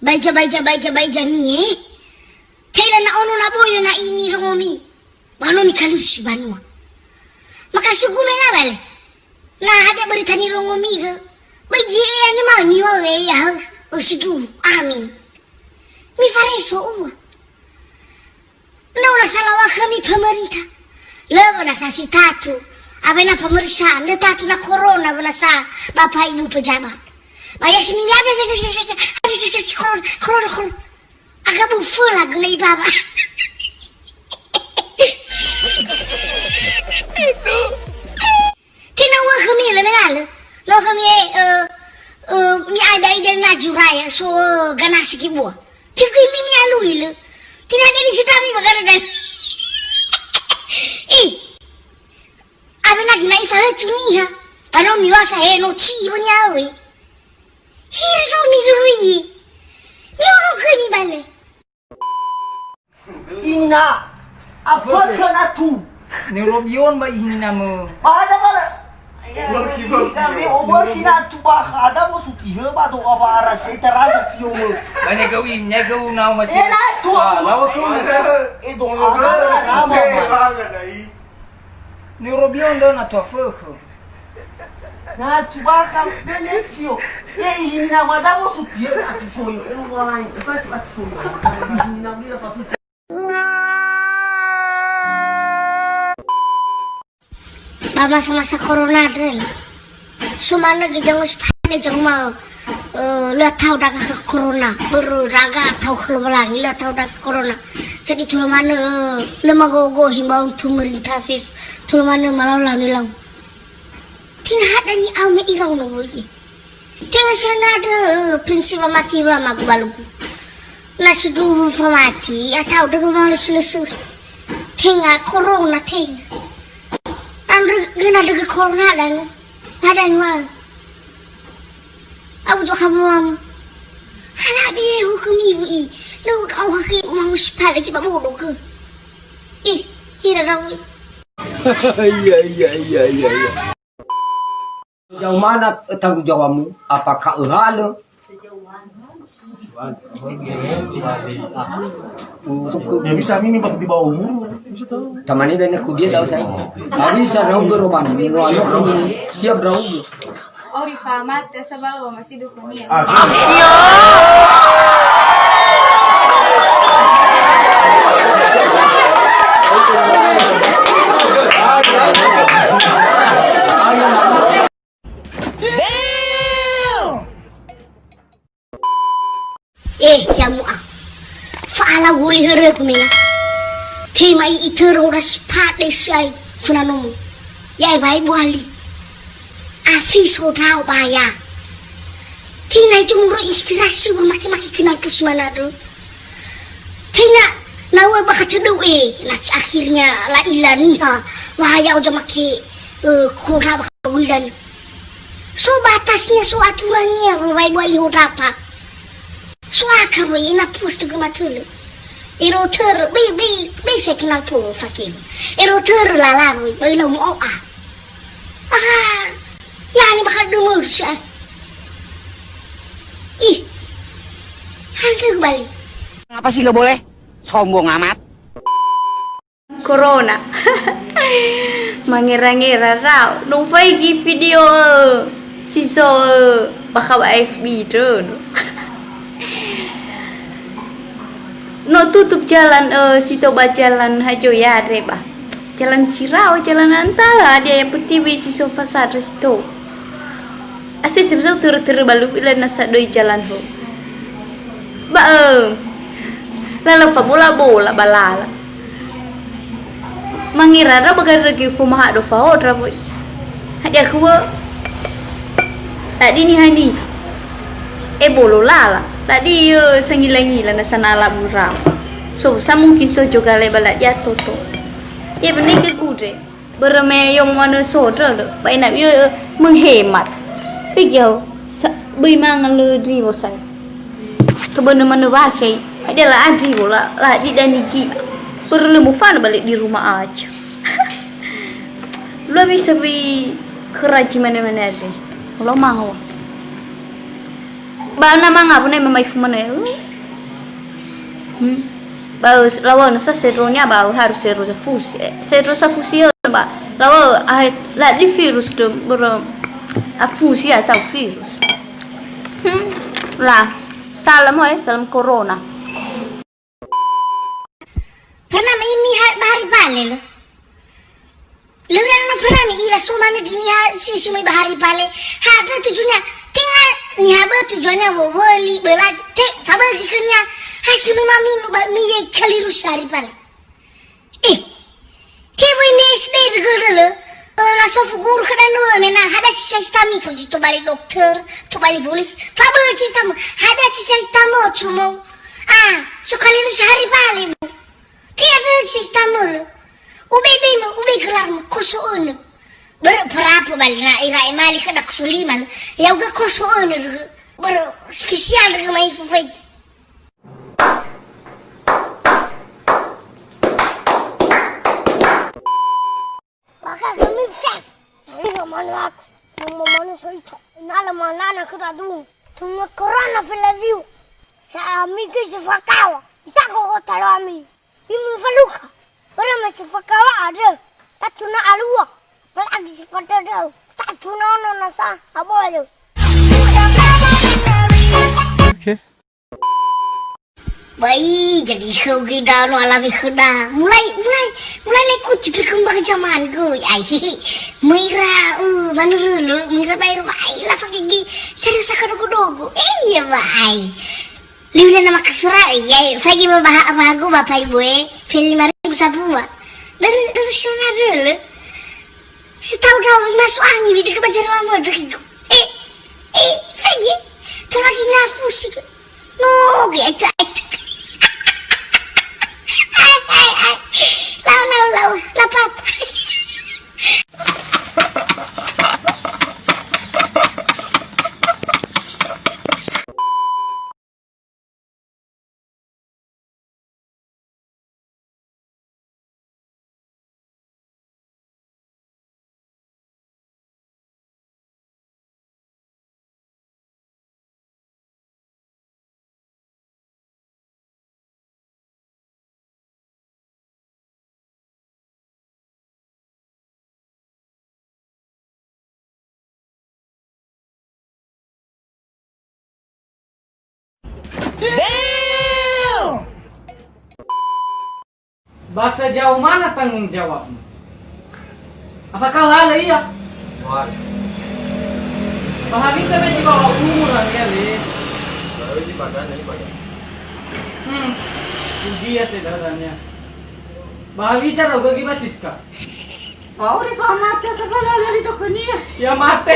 baja ni kailan na ono na boyo na ini rongomi bano ni kalusi banua makasugume na bale na hada berita ni rongomi ge baje ni ma ni wa ya usidu amin mi fareso uwa na una salawa kami pemerintah lebo na sa si tatu abena pemeriksaan le tatu na corona bena sa bapak ibu pejabat bayar sini corona agak bufo lagu na ibaba itu tinawa kami le menalo lo kami mi ada ide na juraya so ganasi kibo kiki mi alu ile tidak ada di situ mi bagara dan abena gina ifa chuni ha pano mi wasa no chi bonya we hiro mi ruyi no kani bane ini na apa kena tu neurobion ba ini nama ada bala kami obat kena tu bah ada mau suki he ba do apa aras terasa fio banyak gawin nya gaw na masih tu lawa ko itu nama neurobion do na to fo na tu bah kan bene fio ini nama ada mau suki he aku fio eu vou lá eu faço aqui ini nama dia faço masa corona drill sumana gejang uspada jang mau la tau dak corona baru raga tau kelulang la tau dak corona jadi tu mana lema go himbau pemerintah fif tu mana malau nilang tin hada ni au me irau no boye tengah sana ada prinsip mati ba magbalugu nasi dulu mati atau dak mau lesu tengah corona tengah Andra gina daga corona dan ada nwa aku tuh kamu kana dia hukum ibu lu kau kaki mau sepeda kita bodoh ke hira rawi iya jauh mana tanggung jawabmu apakah urale ya bisa ini di bawah umur tamani dan aku dia tahu saya tadi saya beroban kami siap dong Ori famat sabal masih dukunya ya mu'ah faala wuli herek me tema itero ras pade sai funanum yai bai buali afi so tau baya tina jumro inspirasi wa maki kenal kusmana do tina nawe bakat dewe la akhirnya la ilaniha wahaya uja make kora bulan so batasnya so aturannya bai buali hodapa suaka boy ina posto gamatulu eroter bi se kenal po fakir eroter lala boy lo mo yani bakal dumur sya hantu bali apa sih nggak boleh sombong amat corona mangira-ngira raw no fai video siso bakal FB tuh no tutup jalan situ jalan hajo ya reba jalan sirau jalan antara dia yang putih si sofa resto asyik sebesar tur balu bila nasa doi jalan ho ba lalu bola balala mangira ra bagar lagi fumaha do fa odra boy haja kuwa tadi ni hani bolo lala tadi sengilang-ngilang na sanala buram so sa mungkin so juga lebala dia toto ya benar ke kude berme yang mana sodra lo baik nak menghemat pergi bui mangan le di bosai tu benar mana pakai adalah adi bola lah di dan iki perlu mufan balik di rumah aja lo bisa bi keraji mana-mana aja kalau mau Ba nama nga po na mamay fumana Bau lawan sa seronya bau harus sero sa fusi. Sero sa fusi ba. Lawan la di virus tu bro. A fusi atau virus. Lah. Salam salam corona. Karena ini bahari pale lo. Lewat mana pernah ni ila sumana gini si mai bahari pale. Ada tujuannya. Tinggal ni apa tujuannya wali belaj. Sabar gikanya. Hasil mami nu ba mi ye kaliru sari pale. Kewe ni SD degala. La sofu guru kada nu mena hada sisa stami so jito bali dokter, to bali polis. Sabar cerita mu. Hada sisa stamo cumo. So kaliru sari pale. Tiada sistem lo, ube kelar mo kosoon, berapa balik na irai mali kada kesuliman, ya uga kosoon spesial mai fufai. Maka kami chef, ini mana aku, mana solito, nala mana kita dulu, tunggu corona felaziu, saya mikir sefakawa, jago kota kami. Imu faluka, orang masih fakawa ada, tak tuna alua, pelagi sifat ada, tak tuna ono nasa, apa aja. Baik, jadi kau kita no alami kena, mulai lekut berkembang zaman go, mira, mana dulu, mira bayar baik lah pakai serius dogo, iya baik. Liulan nama kesurai, ya, pagi bapak aku bapak ibu film 5.000 sabua. Dari sana dulu, setahu masuk angin di kebajar mama dulu. Pagi, tu lagi nafus, no, gitu. Lau, lapap. Bahasa jauh mana tanggung jawabmu? Apakah hal iya? Pahami sampai di bawah umur ya, Le. Baru di badan, ini badan. Dia sederhananya. Bahami cara bagi basiska. Kau ni faham mati sekali ali itu kenia. Ya mati.